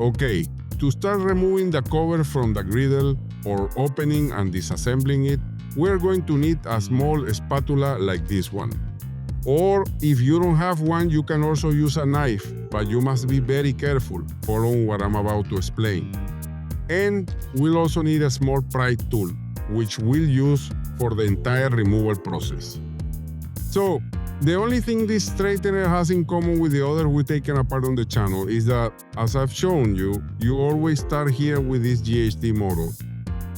Okay, to start removing the cover from the griddle or opening and disassembling it, we're going to need a small spatula like this one. Or if you don't have one, you can also use a knife, but you must be very careful following what I'm about to explain. And we'll also need a small pry tool, which we'll use for the entire removal process. So, the only thing this straightener has in common with the other we've taken apart on the channel is that, as I've shown you, you always start here with this GHD model,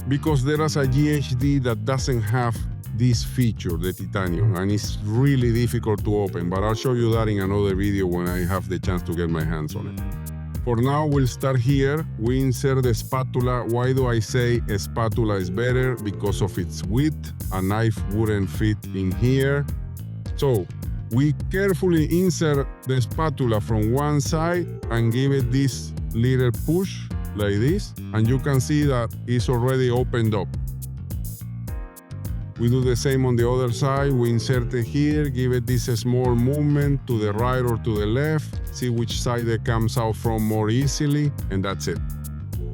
because there is a GHD that doesn't have this feature, the titanium, and it's really difficult to open, but I'll show you that in another video when I have the chance to get my hands on it. For now, we'll start here. We insert the spatula. Why do I say a spatula is better? Because of its width. A knife wouldn't fit in here. So we carefully insert the spatula from one side and give it this little push like this, and you can see that it's already opened up. We do the same on the other side. We insert it here, give it this small movement to the right or to the left, see which side it comes out from more easily, and that's it.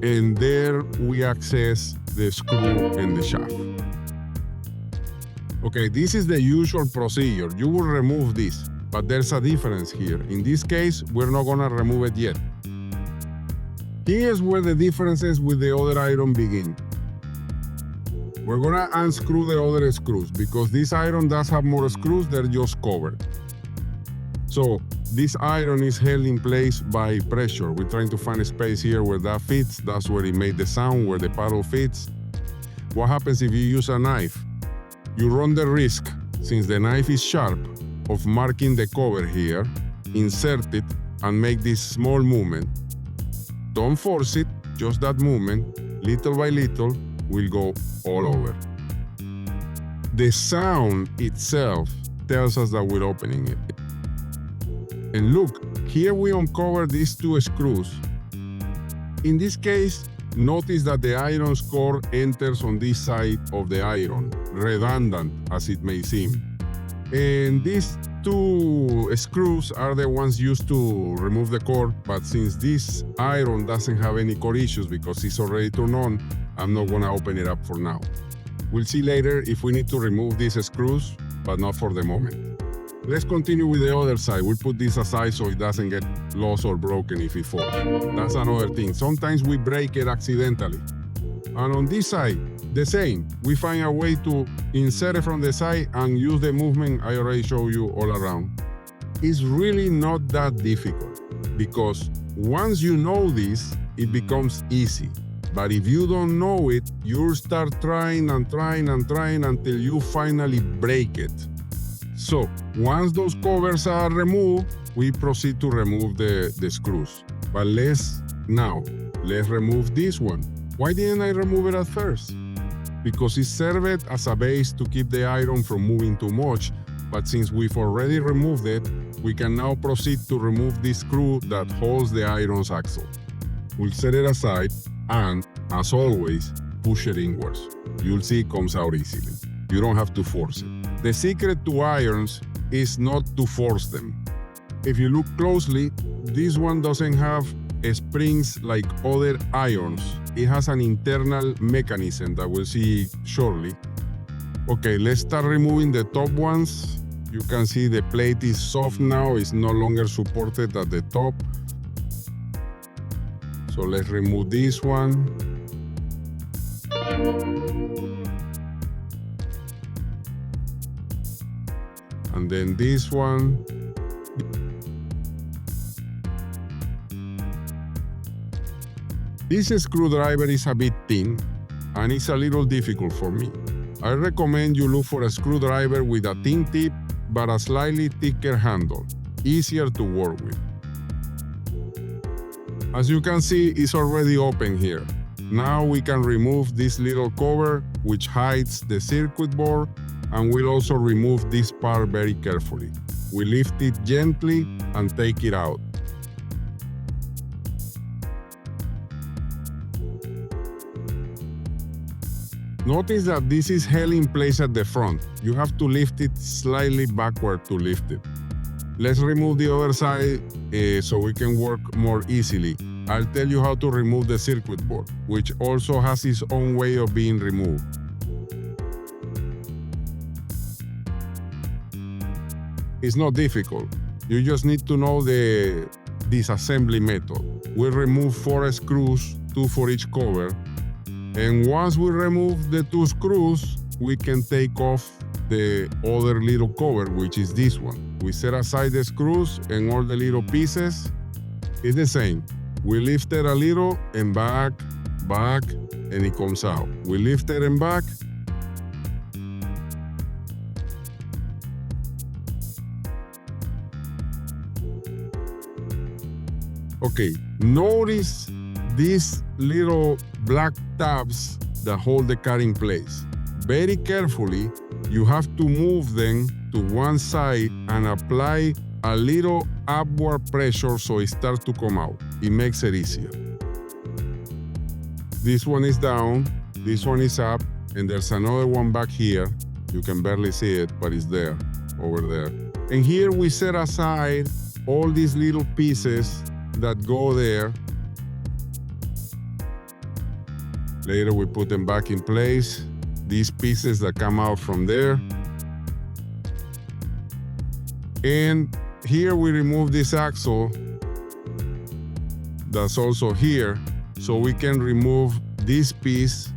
And there we access the screw and the shaft. Okay, this is the usual procedure. You will remove this, but there's a difference here. In this case, we're not gonna remove it yet. Here's where the differences with the other iron begin. We're gonna unscrew the other screws because this iron does have more screws, they're just covered. So this iron is held in place by pressure. We're trying to find a space here where that fits. That's where it made the sound, where the paddle fits. What happens if you use a knife? You run the risk, since the knife is sharp, of marking the cover here, insert it, and make this small movement. Don't force it, just that movement, little by little, will go all over. The sound itself tells us that we're opening it. And look, here we uncover these two screws. In this case, notice that the iron's core enters on this side of the iron, redundant as it may seem. And these two screws are the ones used to remove the core, but since this iron doesn't have any core issues because it's already turned on, I'm not gonna open it up for now. We'll see later if we need to remove these screws, but not for the moment. Let's continue with the other side. We'll put this aside so it doesn't get lost or broken if it falls. That's another thing. Sometimes we break it accidentally. And on this side, the same. We find a way to insert it from the side and use the movement I already showed you all around. It's really not that difficult because once you know this, it becomes easy. But if you don't know it, you'll start trying and trying and trying until you finally break it. So once those covers are removed, we proceed to remove the screws. But let's remove this one. Why didn't I remove it at first? Because it served as a base to keep the iron from moving too much. But since we've already removed it, we can now proceed to remove this screw that holds the iron's axle. We'll set it aside and, as always, push it inwards. You'll see it comes out easily. You don't have to force it. The secret to irons is not to force them. If you look closely, this one doesn't have springs like other irons. It has an internal mechanism that we'll see shortly. Okay, let's start removing the top ones. You can see the plate is soft now. It's no longer supported at the top. So let's remove this one. And then this one. This screwdriver is a bit thin and it's a little difficult for me. I recommend you look for a screwdriver with a thin tip but a slightly thicker handle, easier to work with. As you can see, it's already open here. Now we can remove this little cover which hides the circuit board, and we'll also remove this part very carefully. We lift it gently and take it out. Notice that this is held in place at the front. You have to lift it slightly backward to lift it. Let's remove the other side so we can work more easily. I'll tell you how to remove the circuit board, which also has its own way of being removed. It's not difficult. You just need to know the disassembly method. We'll remove 4 screws, 2 for each cover. And once we remove the 2 screws, we can take off the other little cover, which is this one. We set aside the screws and all the little pieces. It's the same. We lift it a little and back, and it comes out. We lift it and back. Okay, notice these little black tabs that hold the car in place. Very carefully, you have to move them to one side and apply a little upward pressure so it starts to come out. It makes it easier. This one is down, this one is up, and there's another one back here. You can barely see it, but it's there, over there. And here we set aside all these little pieces that go there. Later we put them back in place. These pieces that come out from there. And here we remove this axle that's also here, so we can remove this piece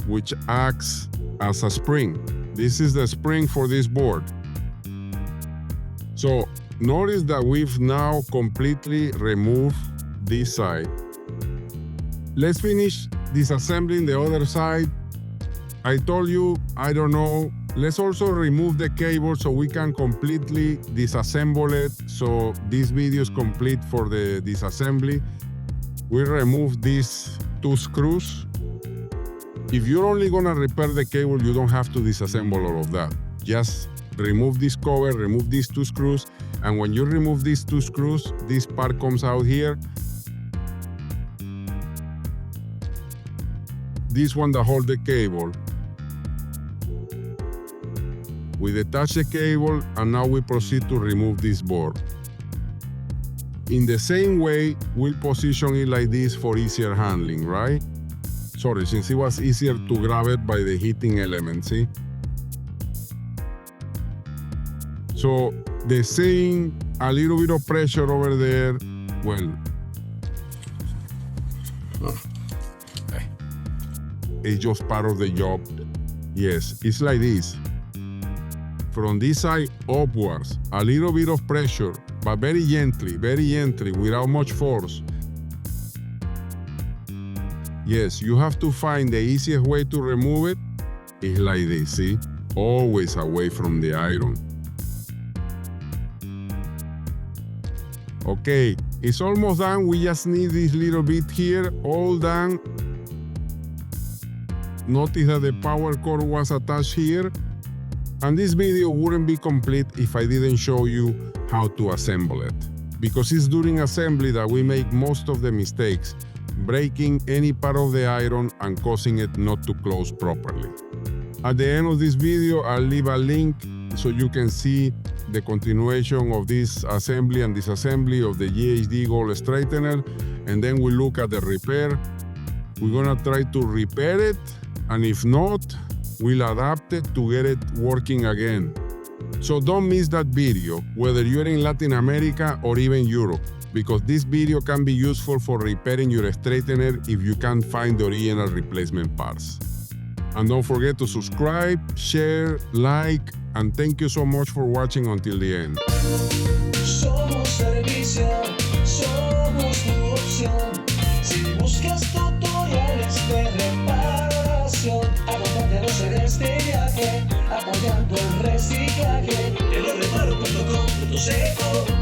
which acts as a spring. This is the spring for this board. So notice that we've now completely removed this side. Let's finish disassembling the other side. I told you, I don't know, let's also remove the cable so we can completely disassemble it, so this video is complete for the disassembly. We remove these 2 screws. If you're only gonna repair the cable, you don't have to disassemble all of that. Just remove this cover, remove these 2 screws, and when you remove these 2 screws, this part comes out here. This one that holds the cable. We detach the cable, and now we proceed to remove this board. In the same way, we'll position it like this for easier handling, right? Sorry, since it was easier to grab it by the heating element, see? So the same, a little bit of pressure over there. Well, it's just part of the job. Yes, it's like this. From this side upwards, a little bit of pressure, but very gently, without much force. Yes, you have to find the easiest way to remove it. It's like this, see? Always away from the iron. Okay, it's almost done. We just need this little bit here, all done. Notice that the power cord was attached here. And this video wouldn't be complete if I didn't show you how to assemble it. Because it's during assembly that we make most of the mistakes, breaking any part of the iron and causing it not to close properly. At the end of this video, I'll leave a link so you can see the continuation of this assembly and disassembly of the GHD Gold straightener, and then we'll look at the repair. We're gonna try to repair it, and if not, we'll adapt it to get it working again. So don't miss that video, whether you're in Latin America or even Europe, because this video can be useful for repairing your straightener if you can't find the original replacement parts. And don't forget to subscribe, share, like, and thank you so much for watching until the end. Somos servicio, somos tu opción. Si buscas tutoriales de reparación, acompaña a hacer este viaje, apoyando el reciclaje. Te lo reparo.com.co